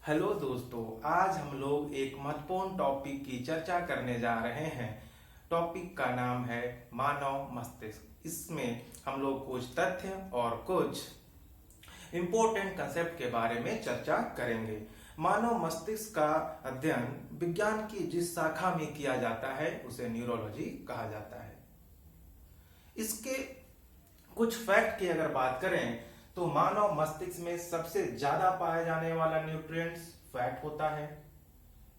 Hello दोस्तों, आज हम लोग एक महत्वपूर्ण टॉपिक की चर्चा करने जा रहे हैं। टॉपिक का नाम है मानव मस्तिष्क। इसमें हम लोग कुछ तथ्य और कुछ इम्पोर्टेंट कंसेप्ट के बारे में चर्चा करेंगे। मानव मस्तिष्क का अध्ययन विज्ञान की जिस शाखा में किया जाता है उसे न्यूरोलॉजी कहा जाता है। इसके कुछ फैक्ट की अगर बात करें तो मानव मस्तिष्क में सबसे ज्यादा पाया जाने वाला न्यूट्रिएंट्स फैट होता है।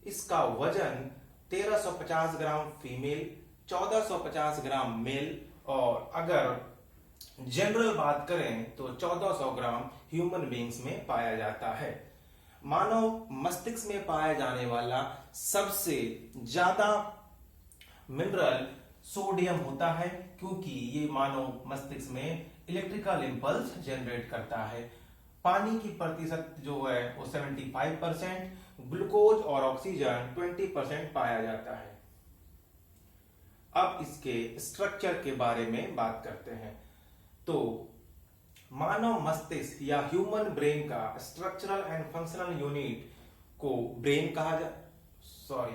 इसका वजन 1350 ग्राम फीमेल, 1450 ग्राम मेल और अगर जनरल बात करें तो 1400 ग्राम ह्यूमन बींग्स में पाया जाता है। मानव मस्तिष्क में पाया जाने वाला सबसे ज्यादा मिनरल सोडियम होता है, क्योंकि ये मानव मस्तिष्क में इलेक्ट्रिकल इंपल्स जनरेट करता है। पानी की प्रतिशत जो है वो 75%, ग्लूकोज और ऑक्सीजन 20% पाया जाता है। अब इसके स्ट्रक्चर के बारे में बात करते हैं। तो मानव मस्तिष्क या ह्यूमन ब्रेन का स्ट्रक्चरल एंड फंक्शनल यूनिट को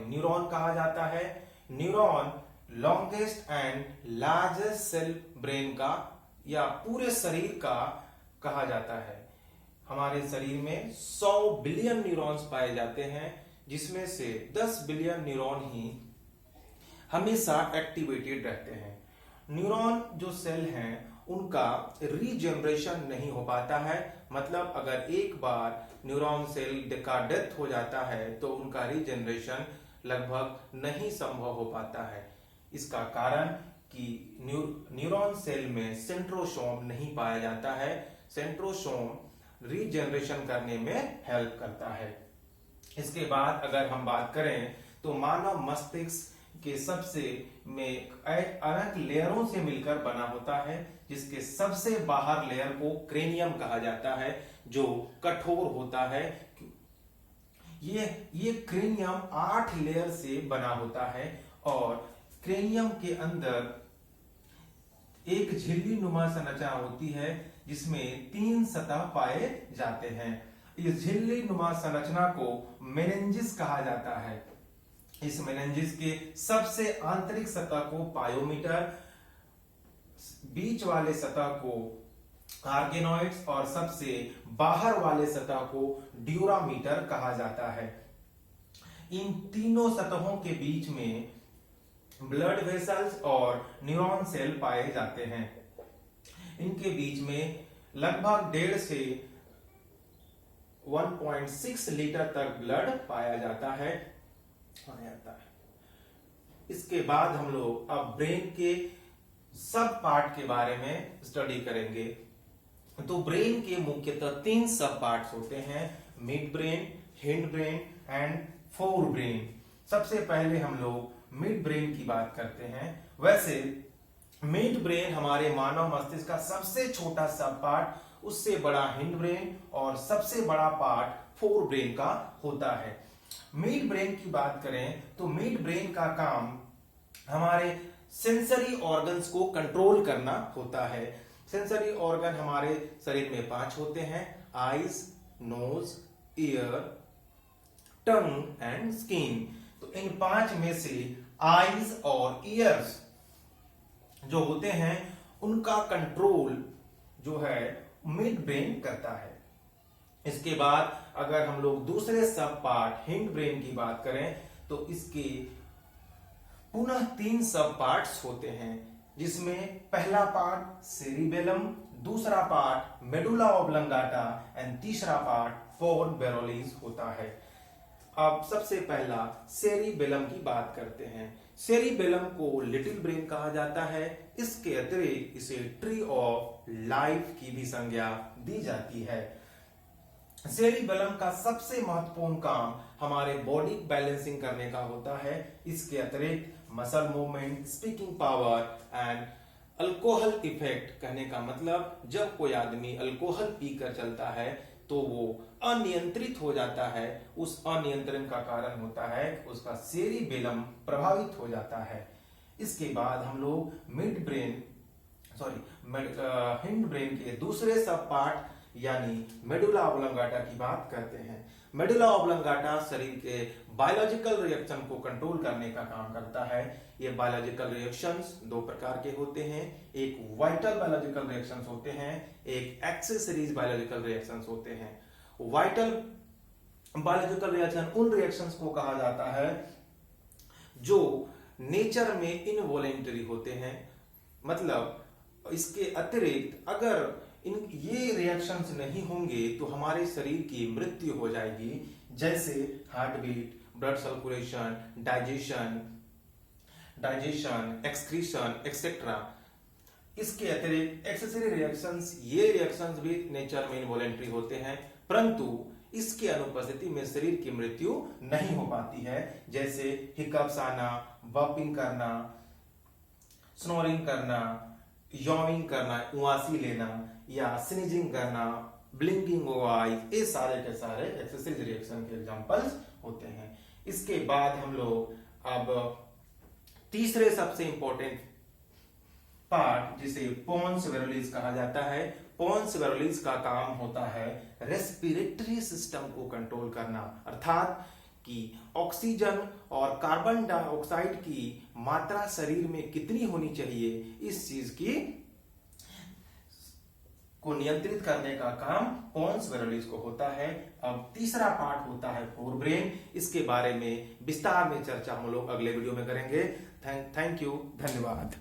न्यूरॉन कहा जाता है। Neuron longest and largest cell brain का या पूरे शरीर का कहा जाता है। हमारे शरीर में 100 बिलियन न्यूरॉन्स पाए जाते हैं, जिसमें से 10 बिलियन न्यूरॉन ही हमेशा एक्टिवेटेड रहते हैं। न्यूरॉन जो सेल हैं उनका रीजनरेशन नहीं हो पाता है, मतलब अगर एक बार न्यूरॉन सेल का डेथ हो जाता है तो उनका रीजनरेशन लगभग नहीं संभव हो पाता है। इसका कारण कि न्यूरॉन सेल में सेंट्रोसोम नहीं पाया जाता है। सेंट्रोसोम रीजनरेशन करने में हेल्प करता है। इसके बाद अगर हम बात करें तो मानव मस्तिष्क के सबसे में अलग लेयरों से मिलकर बना होता है, जिसके सबसे बाहर लेयर को क्रेनियम कहा जाता है, जो कठोर होता है। ये क्रेनियम 8 लेयर से बना होता है और क्रेनियम के अंदर एक झिल्ली नुमा संरचना होती है, जिसमें 3 सतह पाए जाते हैं। इस झिल्ली नुमा संरचना को मेनिंजिस कहा जाता है। इस मेनिंजिस के सबसे आंतरिक सतह को पायोमीटर, बीच वाले सतह को आर्गेनॉइड्स और सबसे बाहर वाले सतह को ड्यूरामीटर कहा जाता है। इन तीनों सतहों के बीच में ब्लड वेसल्स और न्यूरॉन सेल पाए जाते हैं। इनके बीच में लगभग 1.5 से 1.6 लीटर तक ब्लड पाया जाता है। इसके बाद हम लोग अब ब्रेन के सब पार्ट के बारे में स्टडी करेंगे। तो ब्रेन के मुख्यतः 3 सब पार्ट्स होते हैं: mid brain, hind brain and fore brain. सबसे पहले हम लोग मिड ब्रेन की बात करते हैं। वैसे मिड ब्रेन हमारे मानव मस्तिष्क का सबसे छोटा सब पार्ट, उससे बड़ा हिंड ब्रेन और सबसे बड़ा पार्ट फोर ब्रेन का होता है। मिड ब्रेन की बात करें तो मिड ब्रेन का काम हमारे सेंसरी ऑर्गन्स को कंट्रोल करना होता है। सेंसरी ऑर्गन हमारे शरीर में 5 होते हैं: eyes, nose, ear, tongue and skin. तो इन 5 में से आईज और ईयर्स जो होते हैं उनका कंट्रोल जो है मिड ब्रेन करता है। इसके बाद अगर हम लोग दूसरे सब पार्ट हिंड ब्रेन की बात करें तो इसके पुनः 3 सब पार्ट्स होते हैं, जिसमें पहला पार्ट सेरिबेलम, दूसरा पार्ट मेडुला ऑब्लंगाटा एंड तीसरा पार्ट फोन बेरोलिस होता है। अब सबसे पहला सेरिबेलम की बात करते हैं। सेरिबेलम को लिटिल ब्रेन कहा जाता है। इसके अतिरिक्त इसे ट्री ऑफ लाइफ की भी संज्ञा दी जाती है। सेरिबेलम का सबसे महत्वपूर्ण काम हमारे बॉडी बैलेंसिंग करने का होता है। इसके अतिरिक्त muscle movement, speaking power and alcohol effect. कहने का मतलब जब कोई आदमी अल्कोहल पीकर चलता है तो वो अनियंत्रित हो जाता है। उस अनियंत्रण का कारण होता है उसका सेरिबेलम प्रभावित हो जाता है। इसके बाद हम लोग हिंड ब्रेन के दूसरे सब पार्ट यानी मेडुला ऑब्लोंगाटा की बात करते हैं। मेडुला ऑब्लोंगाटा शरीर के बायोलॉजिकल रिएक्शन को कंट्रोल करने का काम करता है। ये बायोलॉजिकल रिएक्शंस दो प्रकार के होते हैं, एक वाइटल बायोलॉजिकल रिएक्शंस होते हैं, एक एक्सेसरीज बायोलॉजिकल रिएक्शंस होते हैं। वाइटल बायोलॉजिकल रिएक्शन उन रिएक्शंस को कहा जाता है जो नेचर में इनवॉलेंटरी होते हैं, मतलब इसके अतिरिक्त अगर ये रिएक्शंस नहीं होंगे तो हमारे शरीर की मृत्यु हो जाएगी, जैसे heart beat, blood circulation, digestion, excretion etcetera. इसके अतिरिक्त एक्सेसरी रिएक्शंस, ये रिएक्शंस भी नेचर में इनवॉलेंटरी होते हैं, परंतु इसकी अनुपस्थिति में शरीर की मृत्यु नहीं हो पाती है, जैसे हिकअप्स आना, बर्पिंग करना, स्नोरिंग करना, यॉर्निंग करना, उआसी लेना, या स्नीजिंग करना, ब्लिंकिंग ऑफ आईज, ये सारे के सारे एक्सेसरी रिएक्शन के एग्जांपल्स होते हैं। इसके बाद हम लोग अब तीसरे सबसे इंपॉर्टेंट पार्ट, जिसे पोन्स वेरोलिस कहा जाता है। पोन्स वेरोलिस का काम होता है रेस्पिरेटरी सिस्टम को कंट्रोल करना, अर्थात कि ऑक्सीजन और कार्बन डाइऑक्साइड की मात्रा शरीर में कितनी होनी चाहिए, इस चीज की को नियंत्रित करने का काम पोन्स वेरोलिस को होता है। अब तीसरा पार्ट होता है फोरब्रेन। इसके बारे में विस्तार में चर्चा हम लोग अगले वीडियो में करेंगे। थैंक यू, धन्यवाद।